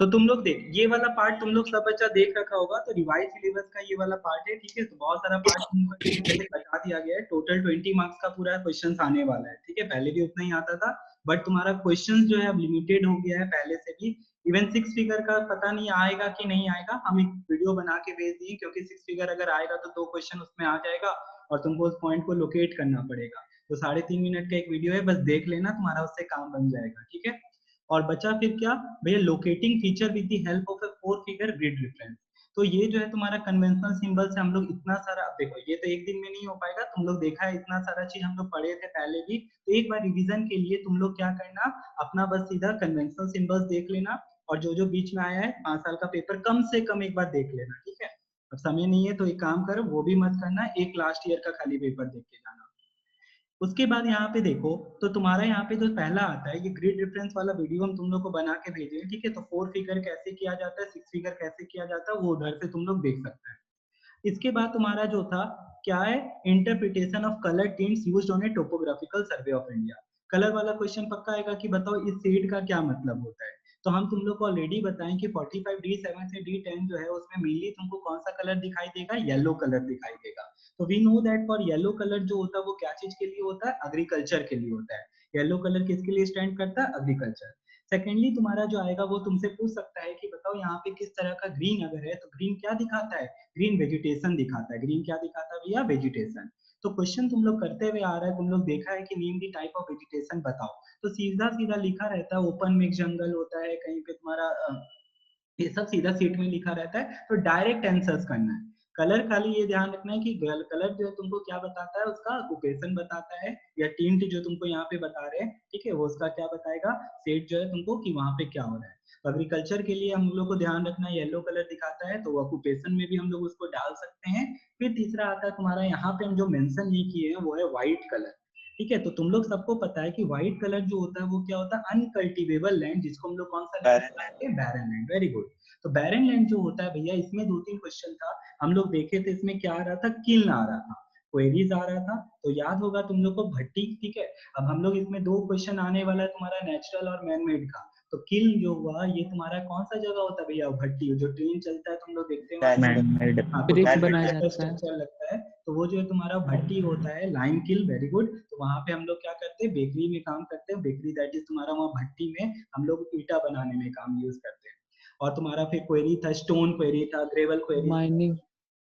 तो तुम लोग देख, ये वाला पार्ट तुम लोग सब बच्चा देख रखा होगा, तो रिवाइज सिलेबस का ये वाला पार्ट है, ठीक है। तो बहुत सारा पार्ट तुमको इसमें जैसे बता दिया गया है, टोटल 20 मार्क्स का पूरा क्वेश्चन आने वाला है, ठीक है। पहले भी उतना ही आता था, बट तुम्हारा क्वेश्चन जो है अब लिमिटेड हो गया है पहले से भी। इवन 6 फिगर का पता नहीं आएगा कि नहीं आएगा, हम एक वीडियो बना के भेज दिए, क्योंकि 6 फिगर अगर आएगा तो 2 क्वेश्चन उसमें आ जाएगा और तुमको उस पॉइंट को लोकेट करना पड़ेगा। तो 3.5 मिनट का एक वीडियो है, बस देख लेना, तुम्हारा उससे काम बन जाएगा, ठीक है। और बचा फिर क्या भैया, locating feature with the help of A 4 figure grid reference. तो ये जो है तुम्हारा कन्वेंशनल सिंबल से हम लोग इतना सारा, अब देखो ये तो एक दिन में नहीं हो पाएगा, तुम लोग देखा है इतना सारा चीज हम लोग पढ़े थे पहले भी। तो एक बार रिवीजन के लिए तुम लोग क्या करना, अपना बस सीधा कन्वेंशनल सिंबल्स देख लेना, और जो जो बीच में आया है 5 साल का पेपर कम से कम एक बार देख लेना, ठीक है। अब समय नहीं है तो एक काम करो, वो भी मत करना, एक लास्ट ईयर का खाली पेपर देख के जाना। उसके बाद यहाँ पे देखो, तो तुम्हारा यहाँ पे जो पहला आता है, ये ग्रिड रेफरेंस वाला वीडियो हम तुम लोग को बना के भेजे, ठीक है। तो 4 फिगर कैसे किया जाता है, 6 फिगर कैसे किया जाता है, वो उधर से तुम लोग देख सकते हैं। इसके बाद तुम्हारा जो था क्या है, interpretation of colour tints used on A topographical survey of India. Colour वाला क्वेश्चन पक्का आएगा कि बताओ इस शेड का क्या मतलब होता है। तो हम तुम लोग को ऑलरेडी बताएं कि 45D7 से D10 जो है उसमें मेनली तुमको कौन सा कलर दिखाई देगा, येलो कलर दिखाई देगा। तो we know that for yellow colour जो होता है वो क्या चीज के लिए होता है, एग्रीकल्चर के लिए होता है। येलो कलर किसके लिए स्टैंड करता है, एग्रीकल्चर। सेकेंडली तुम्हारा जो आएगा वो तुमसे पूछ सकता है कि बताओ यहाँ पे किस तरह का ग्रीन अगर है, तो ग्रीन क्या दिखाता है, ग्रीन वेजिटेशन दिखाता है। ग्रीन क्या दिखाता है भैया, वेजिटेशन। तो क्वेश्चन तुम लोग करते हुए आ रहा है, तुम लोग देखा है कि name the type of vegetation बताओ। तो सीधा सीधा लिखा रहता है, ओपन मिक्स जंगल होता है कहीं पे तुम्हारा, ये सब सीधा सीट में लिखा रहता है। तो डायरेक्ट आंसर्स करना है। कलर खाली ये ध्यान रखना है कि कलर जो है तुमको क्या बताता है, उसका ऑक्यूपेशन बताता है, या टिंट जो तुमको यहाँ पे बता रहे हैं, ठीक है, वो उसका क्या बताएगा, सेट जो है तुमको कि वहां पे क्या हो रहा है। एग्रीकल्चर के लिए हम लोग को ध्यान रखना है, येलो कलर दिखाता है तो ऑक्यूपेशन में भी हम लोग उसको डाल सकते हैं। फिर तीसरा आता है तुम्हारा, यहाँ पे हम जो मेंशन नहीं किए हैं वो है व्हाइट कलर, ठीक है। तो तुम लोग सबको पता है कि व्हाइट कलर जो होता है वो क्या होता है, अनकल्टिवेबल लैंड, जिसको हम लोग कौन सा लैंड बोलते हैं, बैरन लैंड। Very good. तो बैरन लैंड जो होता है भैया, इसमें 2-3 क्वेश्चन था, हम लोग देखे थे, इसमें क्या आ रहा था, किल्न आ रहा था, क्वेरीज आ रहा था। तो याद होगा तुम लोग को भट्टी, ठीक है। अब हम लोग इसमें 2 क्वेश्चन आने वाला है तुम्हारा, नेचुरल और मैनमेड का। तो किल्न जो हुआ ये तुम्हारा कौन सा जगह होता है भैया, भट्टी, जो ट्रेन चलता है तुम लोग देखते हैं वहां से, हाँ, तो ब्रिज मैनमेड बनाया टाइप का जाता है। स्ट्रक्चर लगता है। तो वो जो है तुम्हारा भट्टी होता है, लाइम किल, वेरी गुड। तो वहां पे हम लोग क्या करते हैं, बेकरी में काम करते हैं, बेकरी दैट इज तुम्हारा, वहाँ भट्टी में हम लोग ईटा बनाने में काम यूज करते हैं। और तुम्हारा फिर क्वेरी था, स्टोन क्वेरी था, ग्रेवल क्वेरी, माइनिंग।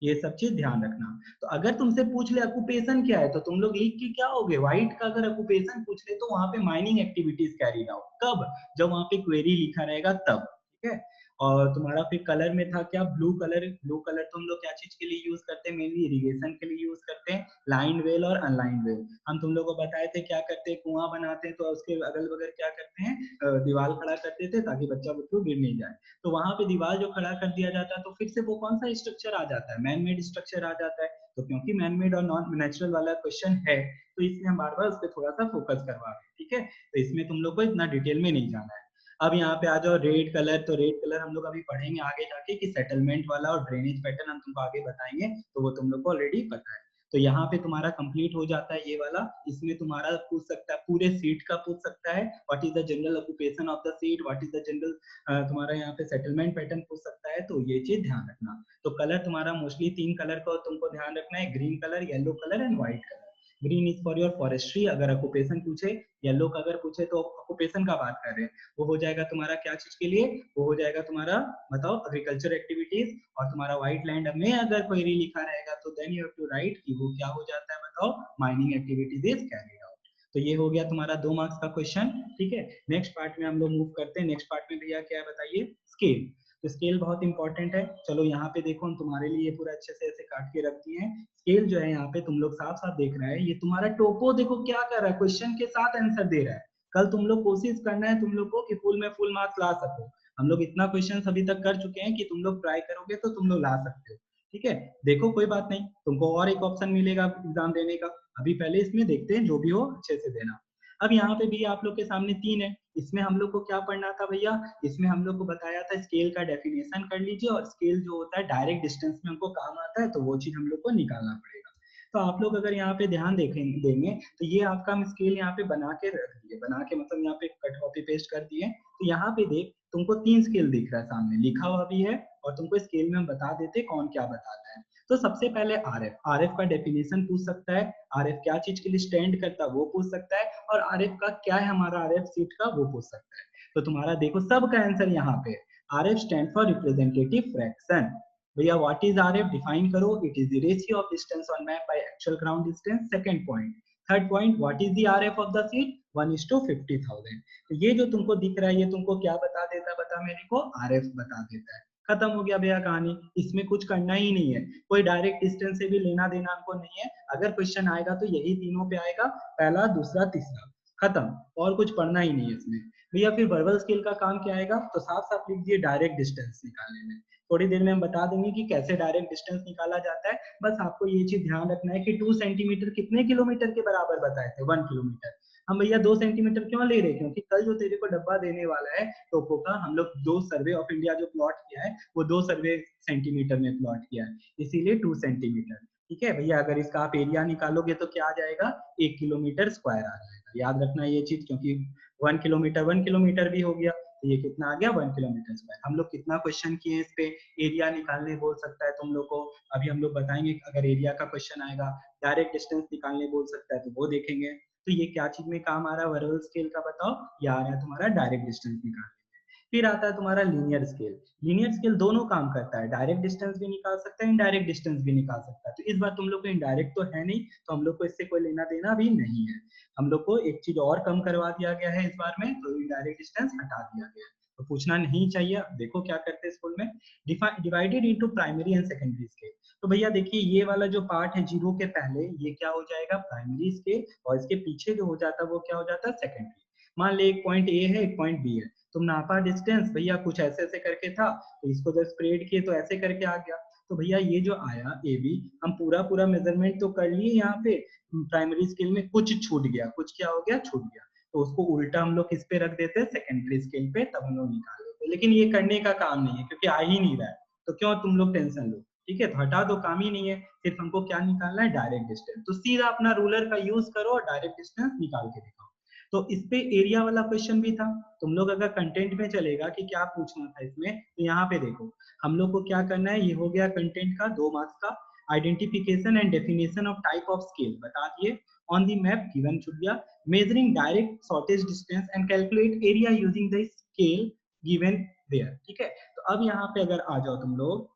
ये सब चीज ध्यान रखना। तो अगर तुमसे पूछ ले ऑक्यूपेशन क्या है, तो तुम लोग लिख के क्या होगे, व्हाइट का अगर ऑक्यूपेशन पूछ ले तो वहां पे माइनिंग एक्टिविटीज कैरी आउट, कब, जब वहां पे क्वेरी लिखा रहेगा तब, ठीक है। और तुम्हारा फिर कलर में था क्या, ब्लू कलर। ब्लू कलर तुम लोग क्या चीज के लिए यूज करते हैं, मेनली इरिगेशन के लिए यूज करते हैं, लाइन वेल और अनलाइन वेल। हम तुम लोग को बताए थे क्या करते हैं, कुआं बनाते हैं तो उसके अगल बगल क्या करते हैं, दीवार खड़ा करते थे ताकि बच्चा बुच्चू गिर नहीं जाए। तो वहां पे दीवार जो खड़ा कर दिया जाता है, तो फिर से वो कौन सा स्ट्रक्चर आ जाता है, मैन मेड स्ट्रक्चर आ जाता है। तो क्योंकि मैन मेड और नॉन नेचुरल वाला क्वेश्चन है, तो इसलिए हम बार बार उस पर थोड़ा सा फोकस करवा रहे हैं, ठीक है। तो इसमें तुम लोग को इतना डिटेल में नहीं जाना है। अब यहाँ पे आ जाओ रेड कलर। तो रेड कलर हम लोग अभी पढ़ेंगे आगे जाके कि सेटलमेंट वाला और ड्रेनेज पैटर्न हम तुमको आगे बताएंगे, तो वो तुम लोग को ऑलरेडी पता है। तो यहाँ पे तुम्हारा कंप्लीट हो जाता है ये वाला। इसमें तुम्हारा पूछ सकता है, पूरे सीट का पूछ सकता है, what is the general occupation of the seat, what is the general, तुम्हारा यहाँ पे सेटलमेंट पैटर्न पूछ सकता है। तो ये चीज ध्यान रखना। तो कलर तुम्हारा मोस्टली 3 कलर को तुमको ध्यान रखना है, green colour, yellow colour and white colour. Green is for your forestry, अगर ऑक्यूपेशन पूछे। येलो का अगर पूछे तो ऑक्यूपेशन का बात कर रहे हैं, वो हो जाएगा तुम्हारा क्या चीज के लिए, वो हो जाएगा तुम्हारा, बताओ, एग्रीकल्चर एक्टिविटीज। और तुम्हारा व्हाइट लैंड में अगर क्वेरी लिखा रहेगा तो then you have to write कि वो क्या हो जाता है, बताओ, mining activities is carried out. तो ये हो गया तुम्हारा 2 मार्क्स का क्वेश्चन, ठीक है। नेक्स्ट पार्ट में हम लोग मूव करते हैं। नेक्स्ट पार्ट में भैया क्या है बताइए, स्केल। तो स्केल बहुत इंपॉर्टेंट है। चलो यहाँ पे देखो, हम तुम्हारे लिए पूरा अच्छे से ऐसे काट के रख दिए हैं। स्केल जो है यहाँ पे तुम लोग साफ साफ देख रहे हैं, ये तुम्हारा टोपो देखो क्या कर रहा है, क्वेश्चन के साथ आंसर दे रहा है। कल तुम लोग कोशिश करना है तुम लोग को कि फुल में फुल मार्क्स ला सको। हम लोग इतना क्वेश्चन अभी तक कर चुके हैं कि तुम लोग ट्राई करोगे तो तुम लोग ला सकते हो, ठीक है। देखो कोई बात नहीं, तुमको और एक ऑप्शन मिलेगा एग्जाम देने का। अभी पहले इसमें देखते हैं, जो भी हो अच्छे से देना। अब यहाँ पे भी आप लोग के सामने 3 है। इसमें हम लोग को क्या पढ़ना था भैया, इसमें हम लोग को बताया था स्केल का डेफिनेशन कर लीजिए, और स्केल जो होता है डायरेक्ट डिस्टेंस में हमको काम आता है, तो वो चीज हम लोग को निकालना पड़ेगा। तो आप लोग अगर यहाँ पे ध्यान देंगे तो ये आपका हम स्केल यहाँ पे बना के रख दिए, बना के मतलब यहाँ पे कट कॉपी पेस्ट कर दिए। तो यहाँ पे देख तुमको 3 स्केल दिख रहा है सामने, लिखा हुआ भी है और तुमको स्केल में हम बता देते कौन क्या बताता है। तो सबसे पहले आरएफ का डेफिनेशन पूछ सकता है, आरएफ क्या चीज के लिए स्टैंड करता है वो पूछ सकता है, और आरएफ का क्या है हमारा आरएफ सीट का वो पूछ सकता है। तो तुम्हारा देखो सबका आंसर यहाँ पे, RF stand for representative fraction. भैया व्हाट इज आरएफ डिफाइन करो, it is the ratio of distance on map by actual ground distance. Second point, third point, what is the RF of the seat, 1:50,000। तो ये जो तुमको दिख रहा है ये तुमको क्या बता देता है, बता मेरे को, आरएफ बता देता है। खत्म हो गया भैया कहानी, इसमें कुछ करना ही नहीं है, कोई डायरेक्ट डिस्टेंस से भी लेना देना हमको नहीं है। अगर क्वेश्चन आएगा तो यही तीनों पे आएगा, पहला दूसरा तीसरा, खत्म, और कुछ पढ़ना ही नहीं है इसमें। भैया फिर वर्बल स्केल का काम क्या आएगा, तो साफ साफ लिख दिए डायरेक्ट डिस्टेंस निकालने में। थोड़ी देर में हम बता देंगे कि कैसे डायरेक्ट डिस्टेंस निकाला जाता है। बस आपको ये चीज ध्यान रखना है कि 2 सेंटीमीटर कितने किलोमीटर के बराबर बताए थे, 1 किलोमीटर। हम भैया 2 सेंटीमीटर क्यों ले रहे, क्योंकि कल जो तेरे को डब्बा देने वाला है टोपो का, हम लोग 2 सर्वे ऑफ इंडिया जो प्लॉट किया है वो 2 सर्वे सेंटीमीटर में प्लॉट किया है, इसीलिए 2 सेंटीमीटर। ठीक है भैया, अगर इसका आप एरिया निकालोगे तो क्या आ जाएगा, 1 किलोमीटर स्क्वायर आ जाएगा। याद रखना ये चीज, क्योंकि 1 किलोमीटर भी हो गया, तो ये कितना आ गया, 1 किलोमीटर स्क्वायर। हम लोग कितना क्वेश्चन किए इस पे, एरिया निकालने बोल सकता है तुम लोग को, अभी हम लोग बताएंगे अगर एरिया का क्वेश्चन आएगा। डायरेक्ट डिस्टेंस निकालने बोल सकता है तो वो देखेंगे। तो ये क्या चीज में काम आ रहा है, वर्बल स्केल का बताओ, ये आ रहा है तुम्हारा डायरेक्ट डिस्टेंस निकालने। फिर आता है तुम्हारा लीनियर स्केल। लीनियर स्केल दोनों काम करता है, डायरेक्ट डिस्टेंस भी निकाल सकता है, इनडायरेक्ट डिस्टेंस भी निकाल सकता है। तो इस बार तुम लोग को इनडायरेक्ट तो है नहीं, तो हम लोग को इससे कोई लेना देना भी नहीं है। हम लोग को एक चीज और कम करवा दिया गया है इस बार में, तो इनडायरेक्ट डिस्टेंस हटा दिया गया है, तो पूछना नहीं चाहिए। देखो क्या करते हैं स्कूल में, divided into primary and secondary scale. तो भैया देखिए ये वाला जो पार्ट है जीरो के पहले, ये क्या हो जाएगा, प्राइमरी स्केल, और इसके पीछे जो हो जाता है वो क्या हो जाता है, सेकेंडरी। मान ले एक पॉइंट ए है एक पॉइंट बी है, तुम नापा डिस्टेंस भैया कुछ ऐसे ऐसे करके था, तो इसको जब स्प्रेड किए तो ऐसे करके आ गया। तो भैया ये जो आया ए बी, हम पूरा पूरा मेजरमेंट तो कर लिए यहाँ पे, प्राइमरी स्केल में कुछ छूट गया, कुछ क्या हो गया, छूट गया, तो उसको उल्टा हम लोग किस पे रख देते हैं, सेकेंडरी स्केल पे, तब हम लोग निकाल लेते। लेकिन ये करने का काम नहीं है क्योंकि आ ही नहीं रहा है, तो क्यों तुम लोग टेंशन लो। ठीक है, तो हटा दो, काम ही नहीं है। सिर्फ हमको क्या निकालना है, डायरेक्ट डिस्टेंस। तो सीधा अपना रूलर का यूज करो और डायरेक्ट डिस्टेंस निकाल के दिखाओ। तो इस पे एरिया वाला क्वेश्चन भी था। तुम लोग अगर कंटेंट में चलेगा कि क्या पूछना था इसमें, तो यहाँ पे देखो हम लोग को क्या करना है, ये हो गया कंटेंट का 2 मार्क्स का। Identification and definition of type of scale बता दिए, ऑन द मैप गिवन छूट गया, measuring direct shortest distance and calculate area using the scale given there. ठीक है, तो अब यहाँ पे अगर आ जाओ तुम लोग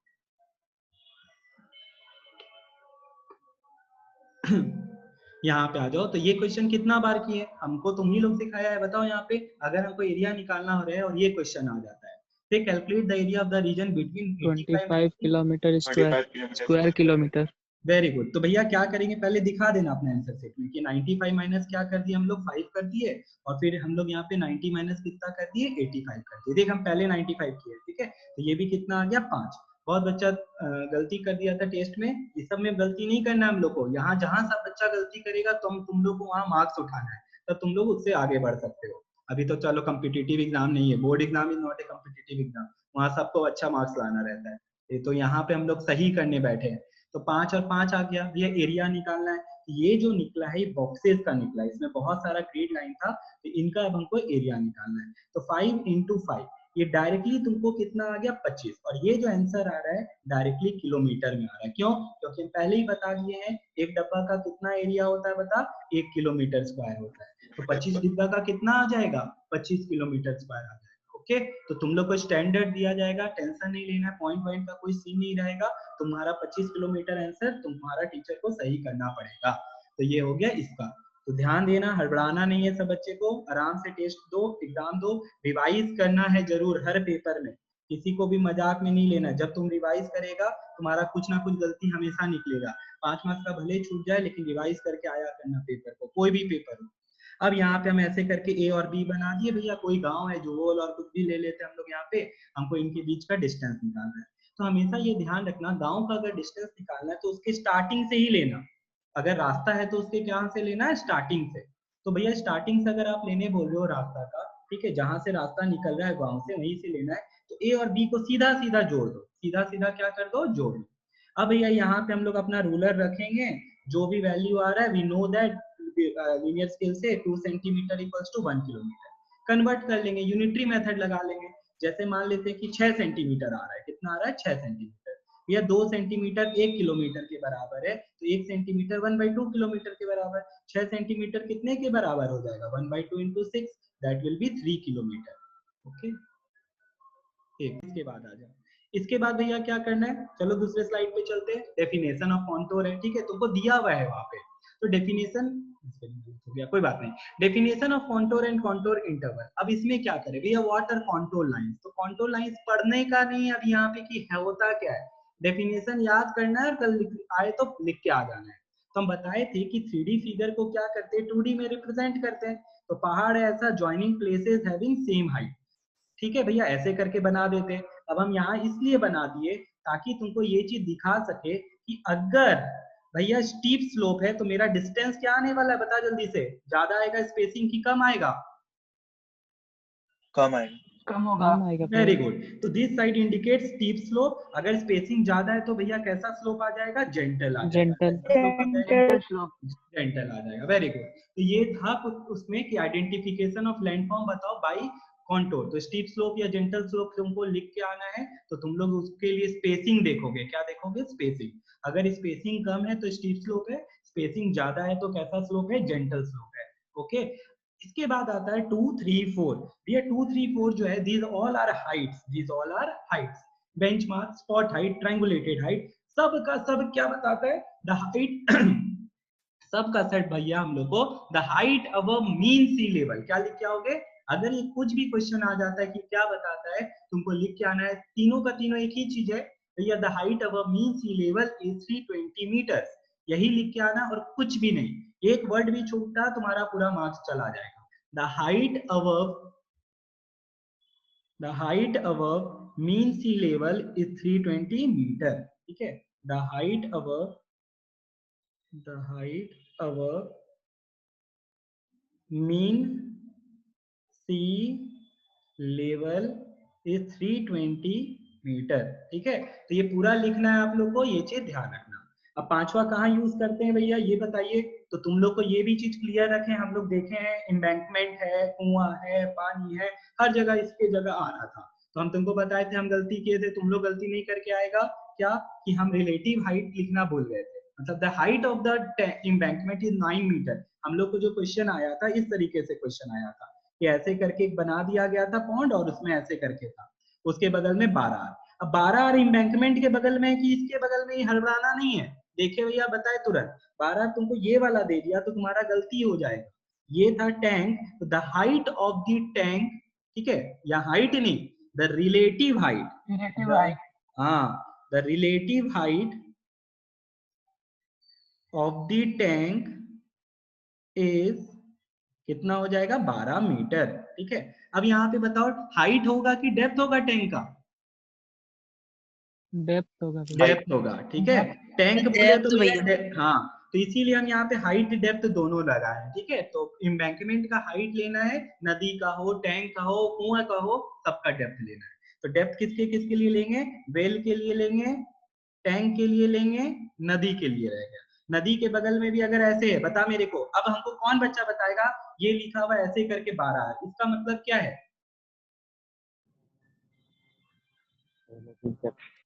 यहाँ पे आ जाओ, तो ये क्वेश्चन कितना बार किए, हमको तुम ही लोग सिखाया है, बताओ यहाँ पे। अगर हमको एरिया निकालना हो रहा है और ये क्वेश्चन आ जाता है, तो calculate the area of the region between 25 kilometre square kilometre. Very good. तो भैया क्या करेंगे, पहले दिखा देना अपने आंसर सेट में कि 95 माइनस क्या कर दिए हम लोग, 5 कर दिए, और फिर हम लोग यहाँ पे 90 माइनस कितना कर दिए, 85 कर दिए। देख हम पहले 95 किए, ठीक है, तो ये भी कितना आ गया, 5। बहुत बच्चा गलती कर दिया था टेस्ट में, इस सब में गलती नहीं करना है हम लोग को। यहाँ जहां सब बच्चा गलती करेगा तुम लोग को वहाँ मार्क्स उठाना है, तो तुम लोग उससे आगे बढ़ सकते हो। अभी तो चलो कम्पिटिटिव एग्जाम नहीं है, board exam is not a competitive exam, वहाँ सबको अच्छा मार्क्स लाना रहता है। तो यहाँ पे हम लोग सही करने बैठे हैं। तो 5 और 5 आ गया, ये एरिया निकालना है। ये जो निकला है ये बॉक्सेस का निकला है, इसमें बहुत सारा ग्रिड लाइन था, तो इनका अब हमको एरिया निकालना है। तो 5 इंटू 5, ये डायरेक्टली तुमको कितना आ गया, 25। और ये जो आंसर आ रहा है डायरेक्टली किलोमीटर में आ रहा है, क्यों, क्योंकि हम पहले ही बता दिए हैं एक डब्बा का कितना एरिया होता है, बता, 1 किलोमीटर स्क्वायर होता है। तो 25 डिब्बा का कितना आ जाएगा, 25 किलोमीटर स्क्वायर आ जाएगा। ओके, तो तुम लोग को स्टैंडर्ड दिया जाएगा, टेंशन नहीं लेना, पॉइंट पॉइंट का कोई सीन नहीं रहेगा। तुम्हारा 25 किलोमीटर आंसर तुम्हारा टीचर को सही करना पड़ेगा। तो ये हो गया इसका। तो ध्यान देना, हड़बड़ाना नहीं है सब बच्चे को, आराम से टेस्ट दो, एग्जाम दो, रिवाइज करना है जरूर हर पेपर में, किसी को भी मजाक में नहीं लेना। जब तुम रिवाइज करेगा तुम्हारा कुछ ना कुछ गलती हमेशा निकलेगा, 5 मार्क्स का भले छूट जाए, लेकिन रिवाइज करके आया करना पेपर को, कोई भी पेपर हो। अब यहाँ पे हम ऐसे करके ए और बी बना दिए भैया, कोई गांव है जोल और कुछ भी ले लेते हैं हम लोग, यहाँ पे हमको इनके बीच का डिस्टेंस निकालना है। तो हमेशा ये ध्यान रखना, गांव का अगर डिस्टेंस निकालना है तो उसके स्टार्टिंग से ही लेना। अगर रास्ता है तो उसके क्या से लेना है, स्टार्टिंग से। तो भैया स्टार्टिंग से अगर आप लेने बोल रहे हो रास्ता का, ठीक है, जहां से रास्ता निकल रहा है गांव से वहीं से लेना है, तो ए और बी को सीधा सीधा जोड़ दो, सीधा सीधा क्या कर दो, जोड़ दो। अब भैया यहाँ पे हम लोग अपना रूलर रखेंगे जो भी वैल्यू आ रहा है we know that linear scale से 2 centimetre equals to 1 kilometre convert कर लेंगे, यूनिटरी मेथड लगा लेंगे। जैसे मान लेते हैं कि 6 सेंटीमीटर आ रहा है, कितना आ रहा है 6 सेंटीमीटर, या 2 सेंटीमीटर 1 किलोमीटर के बराबर है, तो 1 सेंटीमीटर 1/2 किलोमीटर के बराबर। 6 सेंटीमीटर कितने के बराबर हो जाएगा 1/2 into 6, that will be 3 kilometre. Okay, इसके बाद आ जाओ। इसके बाद भैया क्या करना है, चलो दूसरे स्लाइड पे चलते हैं। डेफिनेशन ऑफ कॉन्टोर है, ठीक है, तुमको दिया हुआ है वहां पे, तो डेफिनेशन हो गया, कोई बात नहीं। Definition of contour and contour interval. अब इसमें क्या करें भैया, व्हाट आर कॉन्टोर लाइंस। तो कॉन्टोर लाइंस पढ़ने का नहीं अब यहाँ पे कि है होता क्या है, डेफिनेशन याद करना है और कल आए तो लिख के आ जाना है। तो हम बताए थे कि 3D फिगर को क्या करते हैं 2D में रिप्रेजेंट करते हैं। तो पहाड़ है ऐसा joining places having same height, ठीक है भैया, ऐसे करके बना देते हैं। अब हम यहाँ इसलिए बना दिए ताकि तुमको ये चीज दिखा सके कि अगर भैया स्टीप स्लोप है तो मेरा डिस्टेंस क्या आने वाला है, बता जल्दी से, ज्यादा आएगा स्पेसिंग की कम आएगा, कम आएगा, कम होगा। Very good. तो this side indicate steep slope, अगर स्पेसिंग ज्यादा है तो भैया कैसा स्लोप आ जाएगा, जेंटल आ जाएगा, जेंटल स्लोप। जेंटल आ जाएगा, वेरी गुड। तो ये था उसमें कि आइडेंटिफिकेशन ऑफ लैंडफॉर्म बताओ बाई कॉन्टोर। तो स्टीप स्लोप या जेंटल स्लोप तुमको लिख के आना है, तो तुम लोग उसके लिए स्पेसिंग देखोगे, क्या देखोगे, स्पेसिंग। अगर स्पेसिंग कम है तो स्टीप स्लोप है, स्पेसिंग ज्यादा है तो कैसा स्लोप है, जेंटल स्लोप है। ओके, इसके बाद आता है 2, 3, 4। भैया 2, 3, 4 जो है, these all are heights, these all are heights, benchmark, spot height, triangulated height, सब का सब क्या बताता है, the height सब का सेट भैया हम लोग को the height above mean sea level, क्या लिख के आओगे, अगर ये कुछ भी क्वेश्चन आ जाता है कि क्या बताता है, तुमको लिख के आना है, तीनों का तीनों एक ही चीज है भैया, the height above mean sea level is 320 metre, यही लिख के आना और कुछ भी नहीं, एक वर्ड भी छूटा तुम्हारा पूरा मार्क्स चला जाएगा। The height above mean sea level is 320 metre, ठीक है, the height above mean sea level is 320 metre, ठीक है। तो ये पूरा लिखना है आप लोग को, ये चीज ध्यान रखना। अब पांचवा कहाँ यूज करते हैं भैया ये बताइए, तो तुम लोग को ये भी चीज क्लियर रखें, हम लोग देखे हैं एम्बैंकमेंट है, कुआं है, पानी है, हर जगह इसके जगह आ रहा था, तो हम तुमको बताए थे, हम गलती किए थे, तुम लोग गलती नहीं करके आएगा क्या, कि हम रिलेटिव हाइट लिखना भूल गए थे, मतलब the height of the embankment is 9 metre. हम लोग को जो क्वेश्चन आया था इस तरीके से क्वेश्चन आया था कि ऐसे करके एक बना दिया गया था पॉन्ड और उसमें ऐसे करके था, उसके बगल में 12। अब 12 एम्बैंकमेंट के बगल में कि इसके बगल में ही, हड़बड़ाना नहीं है, देखे भैया बताए तुरंत, 12 तुमको ये वाला दे दिया तो तुम्हारा गलती हो जाएगा, ये था टैंक, तो the height of the tank, ठीक है, या हाइट नहीं, द रिलेटिव हाइट, हाँ, the relative height of the tank is कितना हो जाएगा, 12 मीटर, ठीक है। अब यहाँ पे बताओ हाइट होगा कि डेप्थ होगा टैंक का, डेप्थ होगा, डेप्थ होगा, ठीक है, टैंक बोले तो भैया हाँ, तो इसीलिए हम यहाँ पे हाइट डेप्थ दोनों लगाए हैं, ठीक है। तो एम्बैंकमेंट का हाइट लेना है, नदी का हो, टैंक का हो, कुआं का हो, सबका डेप्थ लेना है। तो डेप्थ किसके किसके लिए लेंगे, वेल के लिए लेंगे, टैंक के लिए लेंगे, नदी के लिए रहेगा। नदी के बगल में भी अगर ऐसे है, बता मेरे को, अब हमको कौन बच्चा बताएगा, ये लिखा हुआ ऐसे करके 12 है, इसका मतलब क्या है,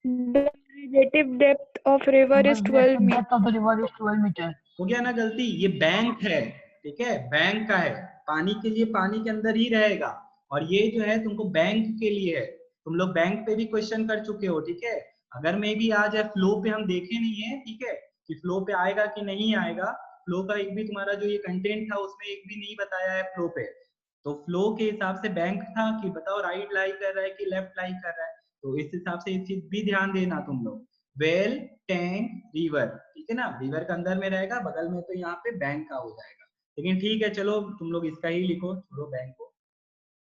The relative depth of river is 12 meters. हो गया ना गलती, ये बैंक है, ठीक है, बैंक का है, पानी के लिए पानी के अंदर ही रहेगा, और ये जो है तुमको बैंक के लिए है, तुम लोग बैंक पे भी क्वेश्चन कर चुके हो, ठीक है। अगर में भी आ जाए फ्लो पे, हम देखे नहीं है, ठीक है, कि फ्लो पे आएगा कि नहीं आएगा, फ्लो का एक भी तुम्हारा जो ये कंटेंट था उसमें एक भी नहीं बताया है फ्लो पे, तो फ्लो के हिसाब से बैंक था कि बताओ राइट लाई कर रहा है कि लेफ्ट लाई कर रहा है, तो इस हिसाब से इस चीज भी ध्यान देना तुम लोग, वेल, टैंक, रिवर, ठीक है ना, रिवर का अंदर में रहेगा, बगल में तो यहाँ पे बैंक का हो जाएगा, लेकिन ठीक है चलो तुम लोग इसका ही लिखो, छोड़ो बैंक को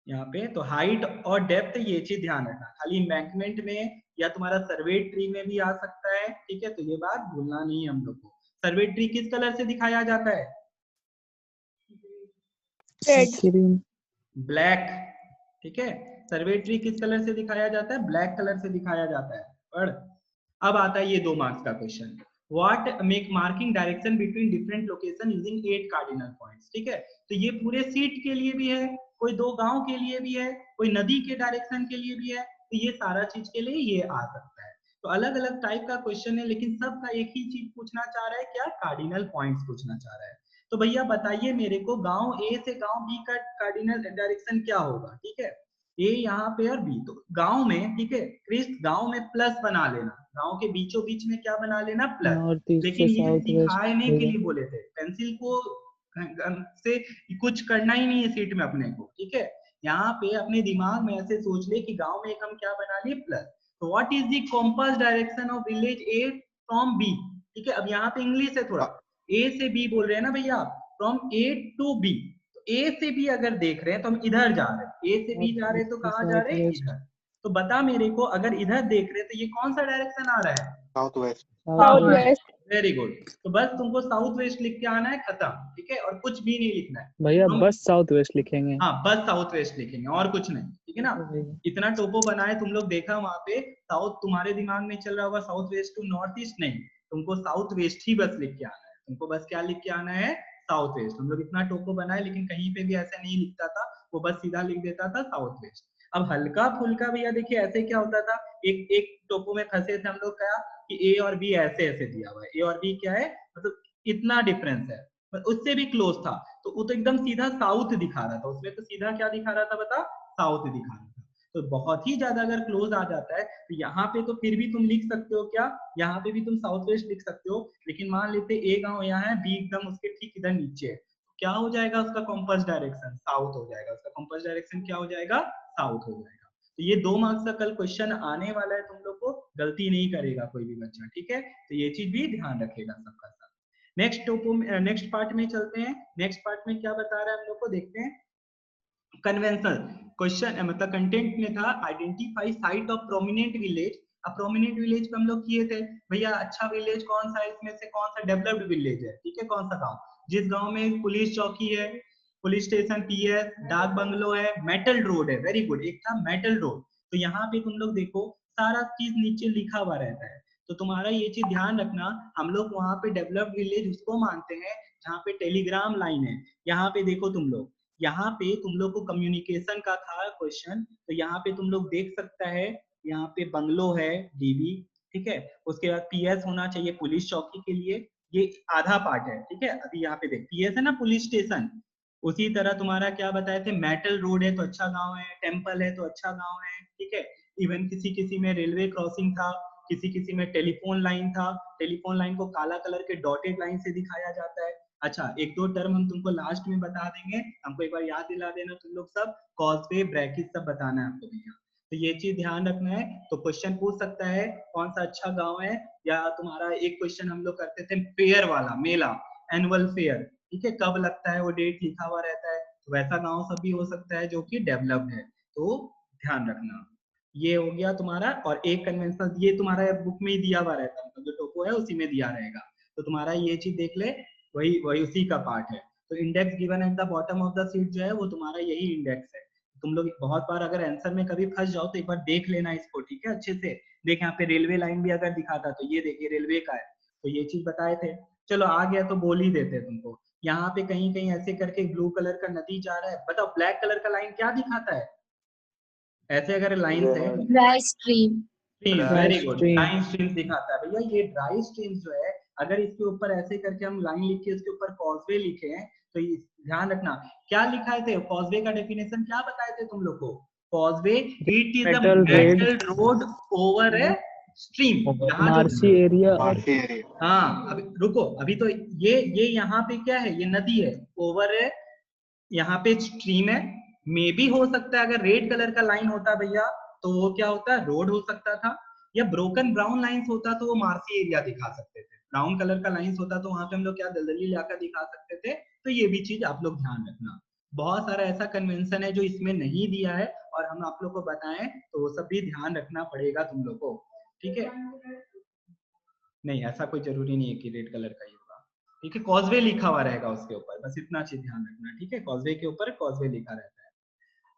यहाँ पे। तो हाइट और डेप्थ ये चीज ध्यान रखना, खाली एम्बैंकमेंट में या तुम्हारा सर्वे ट्री में भी आ सकता है, ठीक है, तो ये बात भूलना नहीं है हम लोग को। सर्वे ट्री किस कलर से दिखाया जाता है, Red. ब्लैक, ठीक है, सर्वे ट्री किस कलर से दिखाया जाता है, ब्लैक कलर से दिखाया जाता है, पढ़। अब आता है ये 2 मार्क्स का question, what make marking direction between different location using 8 cardinal points. ठीक है, तो ये पूरे सीट के लिए भी है, कोई दो गांव के लिए भी है, कोई नदी के डायरेक्शन के लिए भी है, तो ये सारा चीज के लिए ये आ सकता है। तो अलग अलग टाइप का क्वेश्चन है, लेकिन सबका एक ही चीज पूछना चाह रहा है, क्या? कार्डिनल पॉइंट्स पूछना चाह रहा है। तो भैया बताइए मेरे को, गांव ए से गांव बी का कार्डिनल डायरेक्शन क्या होगा? ठीक है, ए यहाँ पे और बी, तो गांव में, ठीक है क्रिस, गांव में प्लस बना लेना, गांव के बीचों बीच में क्या बना लेना? प्लस। नॉर्थ ईस्ट लेकिन से ये साउथ वेस्ट दिखाने के होगा। लिए बोले थे, पेंसिल को से कुछ करना ही नहीं है सीट में अपने को। ठीक है, यहाँ पे अपने दिमाग में ऐसे सोच ले कि गांव में एक हम क्या बना लिए? प्लस। तो what is the compass direction of village A from B? ठीक है, अब यहाँ पे इंग्लिश है थोड़ा, ए से बी बोल रहे हैं ना भैया, फ्रॉम ए टू बी। ए से बी अगर देख रहे हैं तो हम इधर जा रहे हैं, ए से बी जा रहे हैं तो कहाँ जा रहे हैं? इधर। तो बता मेरे को, अगर इधर देख रहे हैं तो ये कौन सा डायरेक्शन आ रहा है? South west. South west. Very good. तो बस तुमको साउथ वेस्ट लिख के आना है, खत्म। ठीक है, और कुछ भी नहीं लिखना है भैया, तुम। बस साउथ वेस्ट लिखेंगे। हाँ, बस साउथ वेस्ट लिखेंगे और कुछ नहीं। ठीक है ना, इतना टोपो बनाए तुम लोग, देखा वहां पे साउथ तुम्हारे दिमाग में चल रहा होगा, south west to north east नहीं, तुमको साउथ वेस्ट ही बस लिख के आना है। तुमको बस क्या लिख के आना है? South west. हम लोग इतना टोपो बनाए, लेकिन कहीं पे भी ऐसा नहीं लिखता था, वो बस सीधा लिख देता था साउथ वेस्ट। अब हल्का फुल्का भैया देखिए ऐसे क्या होता था, एक एक टोपो में फंसे थे हम लोग, क्या कि ए और बी ऐसे ऐसे दिया हुआ है, ए और बी क्या है, मतलब इतना डिफरेंस है, उससे भी क्लोज था, तो वो तो एकदम सीधा साउथ दिखा रहा था, उसमें तो सीधा क्या दिखा रहा था बता? साउथ दिखा रहा था। तो बहुत ही ज्यादा अगर क्लोज आ जाता है तो यहाँ पे तो फिर भी तुम लिख सकते हो क्या, यहाँ पे भी तुम साउथ वेस्ट लिख सकते हो, लेकिन मान लेते ए गांव यहाँ है, बी एकदम उसके ठीक इधर नीचे है, क्या हो जाएगा उसका कंपास डायरेक्शन? साउथ हो जाएगा। उसका कंपास डायरेक्शन क्या हो जाएगा? साउथ हो जाएगा। तो ये 2 मार्क्स का कल क्वेश्चन आने वाला है, तुम लोग को गलती नहीं करेगा कोई भी बच्चा। ठीक है, तो ये चीज भी ध्यान रखेगा सबका। नेक्स्ट टोपो में, नेक्स्ट पार्ट में चलते हैं। नेक्स्ट पार्ट में क्या बता रहा है हम लोग को, देखते हैं। कन्वेंशनल क्वेश्चन, मतलब कंटेंट में था identify site of prominent village. अब प्रोमिनेंट विलेज पे हम लोग किए थे भैया, अच्छा विलेज कौन सा है, इसमें से कौन सा डेवलप्ड विलेज है? ठीक है, कौन सा गांव? जिस गांव में पुलिस चौकी है, पुलिस स्टेशन, पीएस, डाक बंगलो है, मेटल रोड है। वेरी गुड, एक था मेटल रोड। तो यहाँ पे तुम लोग देखो सारा चीज नीचे लिखा हुआ रहता है, तो तुम्हारा ये चीज ध्यान रखना, हम लोग वहां पे डेवलप्ड विलेज उसको मानते हैं जहाँ पे टेलीग्राम लाइन है। यहाँ पे देखो तुम लोग, यहाँ पे तुम लोग को कम्युनिकेशन का था क्वेश्चन, तो यहाँ पे तुम लोग देख सकता है, यहाँ पे बंगलो है, डीबी, ठीक है, उसके बाद पीएस होना चाहिए पुलिस चौकी के लिए, ये आधा पार्ट है। ठीक है, अभी यहाँ पे देख पीएस है ना, पुलिस स्टेशन। उसी तरह तुम्हारा क्या बताए थे, मेटल रोड है तो अच्छा गांव है, टेम्पल है तो अच्छा गांव है। ठीक है, इवन किसी किसी में रेलवे क्रॉसिंग था, किसी किसी में टेलीफोन लाइन था, टेलीफोन लाइन को काला कलर के डॉटेड लाइन से दिखाया जाता है। अच्छा, एक दो टर्म हम तुमको लास्ट में बता देंगे, हमको एक बार याद दिला देना तुम लोग सब, कॉजवे, ब्रैकेट सब बताना है आपको भैया, तो ये चीज ध्यान रखना है। तो क्वेश्चन पूछ सकता है कौन सा अच्छा गांव है, या तुम्हारा एक क्वेश्चन हम लोग करते थे फेयर वाला, मेला, एनुअल फेयर, ठीक है, कब लगता है वो डेट लिखा हुआ रहता है, तो वैसा गांव सब भी हो सकता है जो कि डेवलप्ड है, तो ध्यान रखना। ये हो गया तुम्हारा, और एक कन्वेंशनल ये तुम्हारा बुक में ही दिया हुआ रहता है, मतलब जो टोपो है उसी में दिया रहेगा, तो तुम्हारा ये चीज देख ले, वही वही उसी का पार्ट है। तो index given at the bottom of the seat जो है वो तुम्हारा यही इंडेक्स है। तुम लोग बहुत बार अगर आंसर में कभी फंस जाओ तो एक बार देख लेना इसको, ठीक है, अच्छे से देख, यहाँ पे रेलवे लाइन भी अगर दिखाता तो ये देखिए रेलवे का है, तो ये चीज बताए थे। चलो आ गया तो बोल ही देते तुमको, यहाँ पे कहीं कहीं ऐसे करके ब्लू कलर का नदी जा रहा है, बताओ ब्लैक कलर का लाइन क्या दिखाता है? ऐसे अगर लाइन है, dry stream. Very good, dry stream दिखाता है भैया। ये ड्राई स्ट्रीम जो है, अगर इसके ऊपर ऐसे करके हम लाइन लिखे, उसके ऊपर कॉजवे लिखे हैं, तो ध्यान रखना क्या लिखाए थे, कॉजवे का डेफिनेशन क्या बताए थे तुम लोग को? Causeway, it is a metal road over a stream. Marshy area. हाँ, अभी रुको, अभी तो ये यहाँ पे क्या है, ये नदी है, ओवर है, यहाँ पे स्ट्रीम है, मे भी हो सकता है अगर रेड कलर का लाइन होता भैया तो वो क्या होता है, रोड हो सकता था, या ब्रोकन ब्राउन लाइंस होता तो वो मार्सी एरिया दिखा सकते थे, ब्राउन कलर का लाइंस होता तो वहां पे हम लोग क्या दलदली इलाका दिखा सकते थे। तो ये भी चीज आप लोग ध्यान रखना, बहुत सारा ऐसा कन्वेंशन है जो इसमें नहीं दिया है और हम आप लोग को बताएं, तो वो सब भी ध्यान रखना पड़ेगा तुम लोग को, ठीक है। नहीं, ऐसा कोई जरूरी नहीं है कि रेड कलर का ही होगा, ठीक है, कॉजवे लिखा हुआ रहेगा उसके ऊपर, बस इतना चीज ध्यान रखना, ठीक है, कॉजवे के ऊपर कॉजवे लिखा रहता है।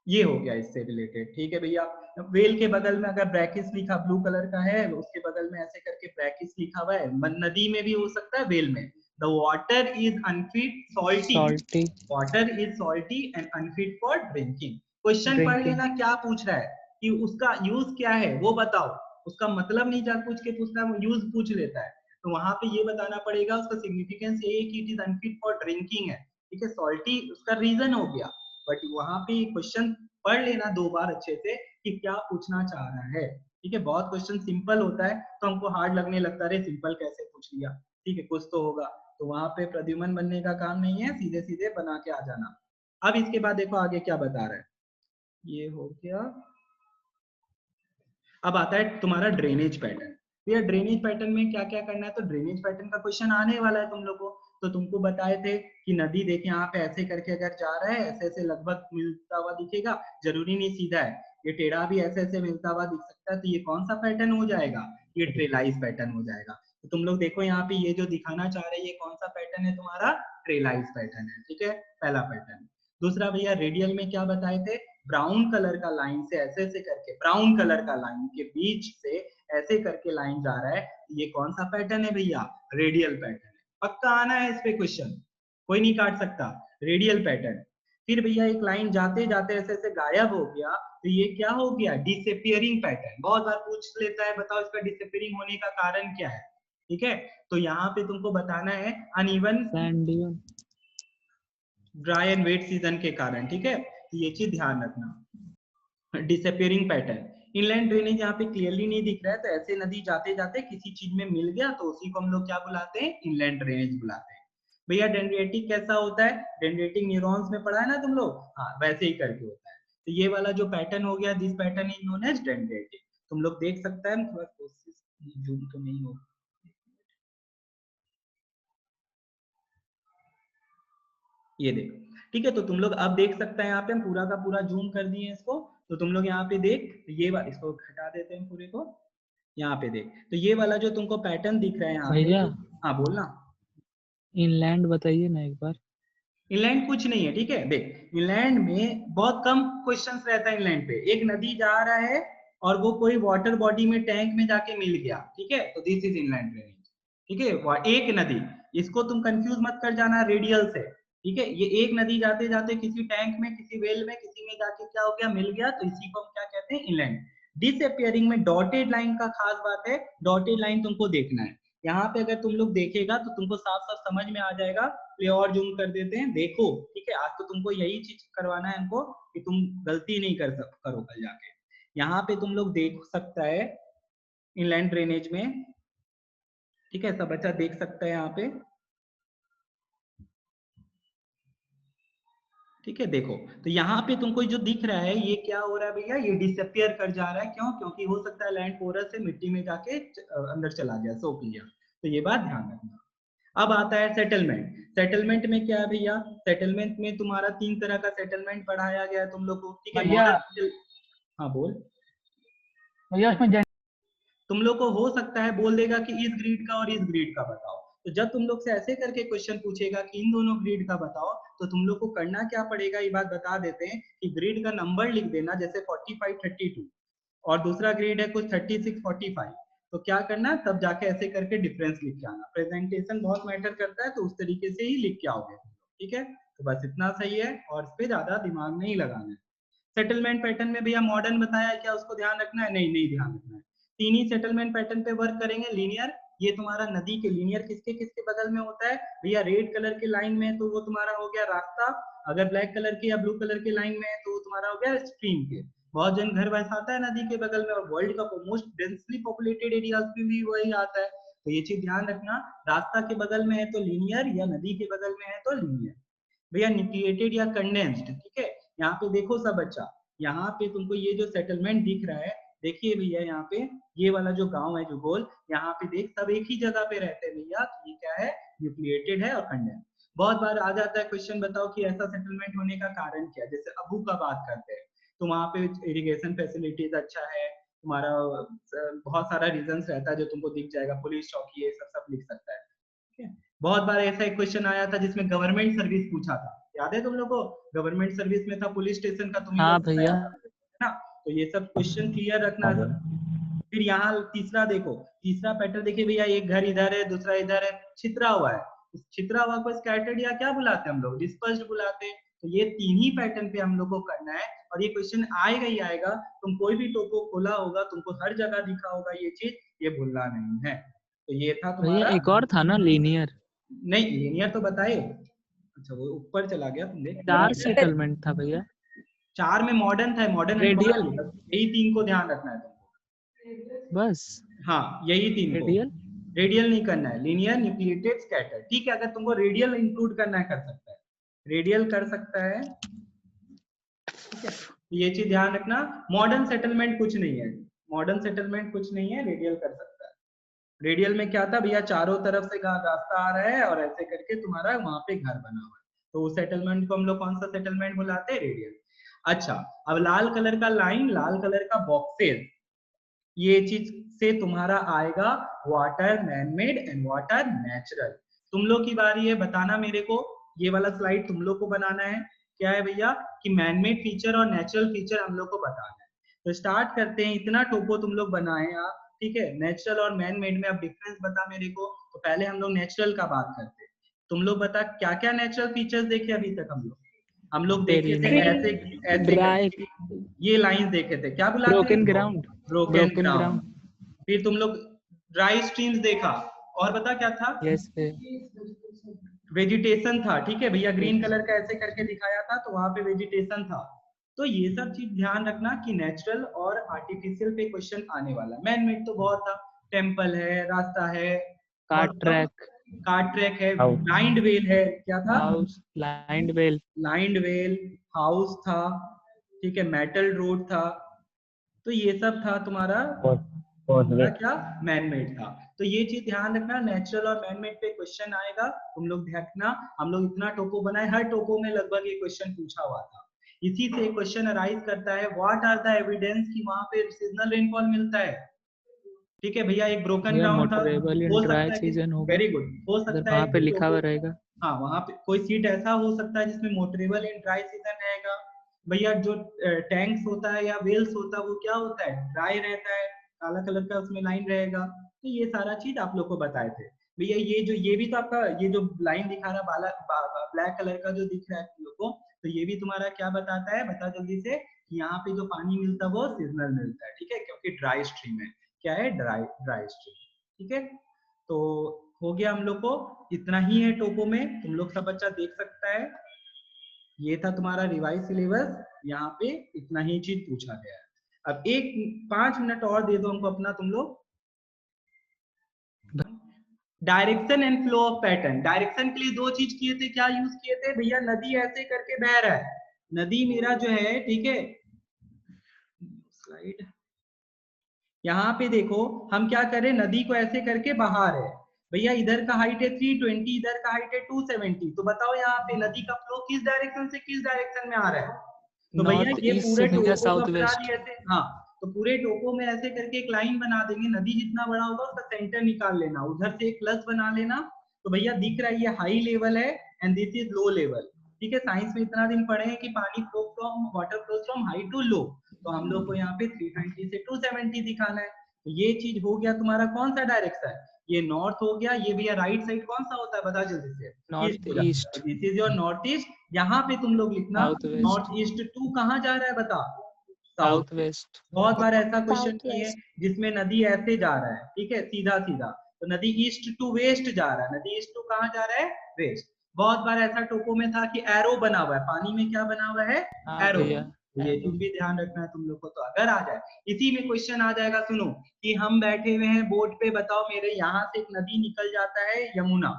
ये हो गया इससे रिलेटेड, ठीक है भैया। वेल के बगल में अगर ब्रैकिस लिखा ब्लू कलर का है, उसके बगल में ऐसे करके ब्रैकिस लिखा हुआ है, नदी में भी हो सकता है, वेल में। The water is unfit salty, water is salty and unfit for drinking. Question पढ़ लेना क्या पूछ रहा है कि उसका यूज क्या है वो बताओ, उसका मतलब नहीं जा पूछ के पूछता है, वो यूज पूछ लेता है। तो वहां पे ये बताना पड़ेगा, उसका सिग्निफिकेंस ये है कि it is unfit for drinking है, ठीक है। सॉल्टी उसका रीजन हो गया, बट वहां पे क्वेश्चन पढ़ लेना 2 बार अच्छे से कि क्या पूछना चाह रहा है, ठीक है। बहुत क्वेश्चन सिंपल होता है तो हमको हार्ड लगने लगता है, सिंपल कैसे पूछ लिया, ठीक है, कुछ तो होगा। तो वहां पे प्रद्युमन बनने का काम नहीं है, सीधे सीधे बना के आ जाना। अब इसके बाद देखो आगे क्या बता रहा है, ये हो गया। अब आता है तुम्हारा ड्रेनेज पैटर्न। भैया ड्रेनेज पैटर्न में क्या क्या करना है, तो ड्रेनेज पैटर्न का क्वेश्चन आने वाला है तुम लोग को। तो तुमको बताए थे कि नदी देखे यहाँ पे ऐसे करके अगर जा रहा है, ऐसे ऐसे लगभग मिलता हुआ दिखेगा, जरूरी नहीं सीधा है, ये टेढ़ा भी ऐसे ऐसे मिलता हुआ दिख सकता है। तो ये कौन सा पैटर्न हो जाएगा, ये ट्रेलाइज पैटर्न हो जाएगा। तो तुम लोग देखो यहाँ पे ये जो दिखाना चाह रहे हैं, ये कौन सा पैटर्न है तुम्हारा, ट्रेलाइज पैटर्न है, ठीक है, पहला पैटर्न। दूसरा भैया रेडियल में क्या बताए थे, ब्राउन कलर का लाइन से ऐसे ऐसे करके, ब्राउन कलर का लाइन के बीच से ऐसे करके लाइन जा रहा है, ये कौन सा पैटर्न है भैया, रेडियल पैटर्न है। पक्का आना है इस पे क्वेश्चन, कोई नहीं काट सकता, रेडियल पैटर्न। फिर भैया एक लाइन जाते जाते ऐसे ऐसे गायब हो गया, तो ये क्या हो गया, डिसअपियरिंग पैटर्न। बहुत बार पूछ लेता है, बताओ इसका डिसअपियरिंग होने का कारण क्या है, ठीक है। तो यहाँ पे तुमको बताना है uneven dry and wet season के कारण, ठीक है, तो ये चीज ध्यान रखना। डिसअपियरिंग पैटर्न, इनलैंड ड्रेनेज यहाँ पे क्लियरली नहीं दिख रहा है, तो ऐसे नदी जाते जाते किसी चीज में मिल गया तो उसी को हम लोग क्या बुलाते हैं, इनलैंड ड्रेनेज बुलाते हैं। भैया डेंड्रेटिक कैसा होता है, डेंड्रेटिक न्यूरॉन्स में पढ़ा है ना तुम लोग, हाँ वैसे ही करके होता है। तो ये वाला जो पैटर्न हो गया, this pattern is known as dendritic. तुम लोग देख सकते हैं, थोड़ा कोशिश जूम तो नहीं हो, ये देखो, ठीक है। तो तुम लोग अब देख सकते हैं, यहाँ पे हम पूरा का पूरा जूम कर दिए इसको। तो तुम लोग यहाँ पे देख, ये वाला इसको हटा देते हैं पूरे को, यहाँ पे देख, तो ये वाला जो तुमको पैटर्न दिख रहा है यहाँ पे, हाँ बोलना, इनलैंड बताइए ना एक बार। इंलैंड कुछ नहीं है, ठीक है। देख इंलैंड में बहुत कम क्वेश्चंस रहता है, इंलैंड पे एक नदी जा रहा है और वो कोई वाटर बॉडी में टैंक में जाके मिल गया, ठीक है, तो दिस इज इंलैंड ड्रेनेज, ठीक है। एक नदी, इसको तुम कंफ्यूज मत कर जाना रेडियल से, ठीक है। ये एक नदी जाते जाते किसी टैंक में, किसी वेल में, किसी में जाके क्या हो गया, मिल गया, तो इसी को हम क्या कहते हैं, इंलैंड। डिसअपियरिंग में डॉटेड लाइन का खास बात है, डॉटेड लाइन तुमको देखना है। यहाँ पे अगर तुम लोग देखेगा तो तुमको साफ साफ समझ में आ जाएगा। प्ले और जूम कर देते हैं, देखो, ठीक है। आज तो तुमको यही चीज करवाना है इनको कि तुम गलती नहीं करो कल जाके। यहाँ पे तुम लोग देख सकता है इनलैंड ड्रेनेज में, ठीक है, सब बच्चा देख सकता है यहाँ पे, ठीक है। देखो तो यहाँ पे तुमको जो दिख रहा है, ये क्या हो रहा है भैया, ये डिसअपियर कर जा रहा है, क्यों, क्योंकि हो सकता है लैंड पोरस से मिट्टी में जाके अंदर चला गया, सोख लिया। तो ये बात ध्यान रखना। अब आता है सेटलमेंट। सेटलमेंट में क्या है भैया, सेटलमेंट में तुम्हारा 3 तरह का सेटलमेंट पढ़ाया गया है तुम लोग को, ठीक है। हाँ बोल भैया, इसमें तुम लोग को हो सकता है बोल देगा कि इस ग्रीड का और इस ग्रीड का बताओ। तो जब तुम लोग से ऐसे करके क्वेश्चन पूछेगा कि इन दोनों ग्रीड का बताओ, तो तुम लोग को करना क्या पड़ेगा, ये बात बता देते हैं कि ग्रीड का नंबर लिख देना, जैसे 45 32 और दूसरा ग्रेड है कुछ 36 45, तो क्या करना, तब जाके ऐसे करके डिफरेंस लिख के आना। प्रेजेंटेशन बहुत मैटर करता है, तो उस तरीके से ही लिख के आओगे, ठीक है। तो बस इतना सही है, और इस पे ज्यादा दिमाग नहीं लगाना है। सेटलमेंट पैटर्न में भैया मॉडर्न बताया क्या, उसको ध्यान रखना है, नहीं नहीं ध्यान रखना है। 3 ही सेटलमेंट पैटर्न पे वर्क करेंगे। लीनियर, ये तुम्हारा नदी के लीनियर किसके किसके बगल में होता है भैया, रेड कलर की लाइन में तो वो तुम्हारा हो गया रास्ता, अगर ब्लैक कलर की या ब्लू कलर की लाइन में है तो वो तुम्हारा हो गया स्ट्रीम के। बहुत जन घर बसाता है नदी के बगल में, और वर्ल्ड का मोस्ट डेंसली पॉपुलेटेड एरियाज में भी वही आता है। तो ये चीज ध्यान रखना, रास्ता के बगल में है तो लीनियर, या नदी के बगल में है तो लीनियर। भैया न्यूक्लिएटेड या कंडेंस्ड, ठीक है। यहाँ पे देखो सब बच्चा, यहाँ पे तुमको ये जो सेटलमेंट दिख रहा है, देखिए भैया यहाँ पे ये वाला जो गांव है जो गोल, यहाँ पे देख सब एक ही जगह पे रहते हैं भैया, तो ये क्या है, न्यूक्लिएटेड है और कंडेंस्ड। बहुत बार आ जाता है क्वेश्चन, बताओ कि ऐसा सेटलमेंट होने का कारण क्या है। जैसे अबू का बात करते हैं, तो वहाँ पे इरिगेशन फैसिलिटीज अच्छा है, तुम्हारा बहुत सारा रीजंस रहता है जो तुमको दिख जाएगा, पुलिस चौकी, ये सब सब लिख सकता है, ठीक है। बहुत बार ऐसा एक क्वेश्चन आया था जिसमें गवर्नमेंट सर्विस पूछा था, याद है तुम लोग को? गवर्नमेंट सर्विस में था, पुलिस स्टेशन का तुम ही हाँ लोग भैया। है ना? तो ये सब क्वेश्चन क्लियर रखना। फिर यहाँ तीसरा देखो, तीसरा पैटर्न देखिए भैया, एक घर इधर है, दूसरा इधर है, छितरा हुआ है। छितरा हुआ को स्कैटर्ड या क्या बुलाते हैं हम लोग? डिस्पर्स्ड बुलाते हैं। तो ये तीन ही पैटर्न पे हम लोग को करना है, और ये क्वेश्चन आएगा ही आएगा। तुम कोई भी टोपो खोला होगा, तुमको हर जगह दिखा होगा ये चीज, ये भूलना नहीं है। तो ये था भैया तुम्हारा। एक और था ना लीनियर। नहीं, लीनियर तो बताए। अच्छा वो ऊपर चला गया, तुम देख। 4 सेटलमेंट था भैया। 4 में मॉडर्न था, मॉडर्न रेडियल। यही 3 को ध्यान रखना है तुमको। बस हाँ यही 3 को। रेडियल। रेडियल नहीं करना है, लीनियर, न्यूक्लिएटेड, स्कैटर। ठीक है, अगर तुमको रेडियल इंक्लूड करना है कर सकता है, रेडियल कर सकता है। ठीक है, ये चीज ध्यान रखना। मॉडर्न सेटलमेंट कुछ नहीं है, मॉडर्न सेटलमेंट कुछ नहीं है, रेडियल कर सकता है। रेडियल में क्या था भैया, चारों तरफ से रास्ता आ रहा है और ऐसे करके तुम्हारा वहां पे घर बना हुआ है, तो उस सेटलमेंट को हम लोग कौन सा सेटलमेंट बुलाते हैं? रेडियल। अच्छा, अब लाल कलर का लाइन, लाल कलर का बॉक्सेस, ये चीज से तुम्हारा आएगा water manmade and water natural. तुम लोग की बारी है बताना मेरे को, ये वाला स्लाइड तुम लोग को बनाना है। क्या है भैया कि मैनमेड फीचर और नेचुरल फीचर हम लोग को बताना है। तो स्टार्ट करते हैं। इतना टोपो तुम लोग बनाए आप, ठीक है? नेचुरल और मैनमेड में अब डिफरेंस बता मेरे को। तो पहले हम लोग नेचुरल का बात करते हैं। तुम लोग बता क्या क्या नेचुरल फीचर्स देखे अभी तक हम लोग देखे थे ऐसे ऐसे ड्राई, ये लाइंस देखे थे, क्या बुलाते हैं ब्रोकन इसको? ग्राउंड। Broken ground. फिर तुम लोग ड्राई स्ट्रीम्स देखा, और बता क्या था? यस वेजिटेशन था। ठीक है भैया, ग्रीन कलर का ऐसे करके दिखाया था, तो वहां पे वेजिटेशन था। तो ये सब चीज ध्यान रखना कि नेचुरल और आर्टिफिशियल पे क्वेश्चन आने वाला। मैन मेड तो बहुत था, टेम्पल है, रास्ता है, कार्ट ट्रैक, कार्ट ट्रैक है, ब्लाइंड वेल है, क्या था? House, lined well, lined well, house था, ठीक है, मेटल रोड था। तो ये सब था तुम्हारा क्या? मैनमेड था। तो ये चीज ध्यान रखना, नेचुरल और मैनमेड पे क्वेश्चन आएगा, तुम लोग देखना। हम लोग इतना टोपो बनाए, हर टोपो में लगभग ये क्वेश्चन पूछा हुआ था। इसी से क्वेश्चन अराइज करता है, व्हाट आर द एविडेंस कि वहां पे सीजनल रेनफॉल मिलता है। ठीक है भैया, एक ब्रोकन ग्राउंड था, मोटरेबल इन हो ड्राई सकता है कि, सीजन होगा। वेरी गुड, हो अगर सकता है वहां पे कि लिखा हुआ टोपो, रहेगा। हाँ वहां पे कोई सीट ऐसा हो सकता है जिसमें मोटरेबल इन ड्राई सीजन रहेगा। भैया जो टैंक्स होता है या वेल्स होता है वो क्या होता है? ड्राई रहता है, काला कलर का उसमें लाइन रहेगा। तो ये सारा चीज आप लोग को बताए थे भैया। ये जो ये भी तो आपका ये जो लाइन दिखा रहा ब्लैक कलर का जो दिख रहा है तुम लोग को, तो ये भी तुम्हारा क्या बताता है? बता जल्दी से। कि यहाँ पे जो पानी मिलता है वो सीजनल मिलता है, ठीक है, क्योंकि ड्राई स्ट्रीम है। क्या है? Dry stream. ठीक है, तो हो गया हम लोग को, इतना ही है टोपो में, तुम लोग सब बच्चा देख सकता है। ये था तुम्हारा रिवाइज सिलेबस, यहाँ पे इतना ही चीज पूछा गया है। अब 5 मिनट और दे दो हमको अपना तुम लोग। Direction and flow of pattern. Direction के लिए 2 चीज किए थे, क्या यूज किए थे भैया? नदी ऐसे करके बह रहा है, नदी मेरा जो है, ठीक है, स्लाइड यहाँ पे देखो, हम क्या करें, नदी को ऐसे करके बहा रहे हैं भैया। इधर का हाइट है 320, इधर का हाइट है 270। तो बताओ यहाँ पे नदी का फ्लो किस डायरेक्शन से किस डायरेक्शन में आ रहा है? तो भैया ये पूरे टोपो को अपना दिए ऐसे, हाँ, तो पूरे टोपो में ऐसे करके एक लाइन बना देंगे। नदी जितना बड़ा होगा उसका सेंटर निकाल लेना, उधर से एक प्लस बना लेना। तो भैया दिख रहा है ये हाई लेवल है and this is low level. ठीक है, साइंस में इतना दिन पढ़े हैं कि पानी flow from water flows from high to low. तो हम लोग को यहाँ पे 320 से 270 दिखाना है। तो ये चीज हो गया तुम्हारा कौन सा डायरेक्शन? ये नॉर्थ हो गया। ये भैया राइट साइड कौन सा होता है बता जल्दी से? North east. This is your north east. यहाँ पे तुम लोग लिखना साउथ वेस्ट। नॉर्थ ईस्ट टू कहाँ जा रहा है बता? South west. बहुत बार ऐसा क्वेश्चन किए जिसमें नदी ऐसे जा रहा है, ठीक है, सीधा सीधा, तो नदी ईस्ट टू वेस्ट जा रहा है। नदी ईस्ट टू कहाँ जा रहा है? वेस्ट। बहुत बार ऐसा टोपो में था कि एरो बना हुआ है, पानी में क्या बना हुआ है? एरो। तो ये चीज भी ध्यान रखना है तुम लोग को। तो अगर आ जाए इसी में क्वेश्चन आ जाएगा, सुनो, कि हम बैठे हुए हैं बोट पे, बताओ मेरे यहाँ से एक नदी निकल जाता है यमुना,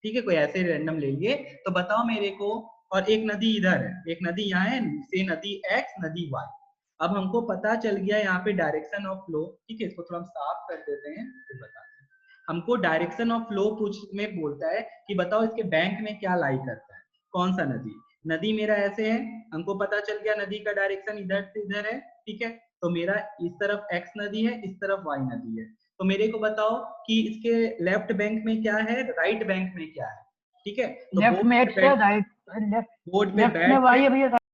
ठीक है, कोई ऐसे रैंडम ले लिए, तो बताओ मेरे को, और एक नदी इधर है, एक नदी यहाँ है, से नदी एक्स, नदी वाई। अब हमको पता चल गया यहाँ पे डायरेक्शन ऑफ फ्लो, ठीक है, इसको थोड़ा हम साफ कर देते हैं फिर बताते हैं। हमको डायरेक्शन ऑफ फ्लो पूछ में बोलता है कि बताओ इसके बैंक में क्या लाई करता है, कौन सा नदी? नदी मेरा ऐसे है, हमको पता चल गया नदी का डायरेक्शन इधर से इधर है, ठीक है, तो मेरा इस तरफ एक्स नदी है, इस तरफ वाई नदी है। तो मेरे को बताओ कि इसके लेफ्ट बैंक में क्या है, राइट बैंक में क्या है, ठीक है, तो लेफ्ट में एक्स है, राइट बोट पे बैठ के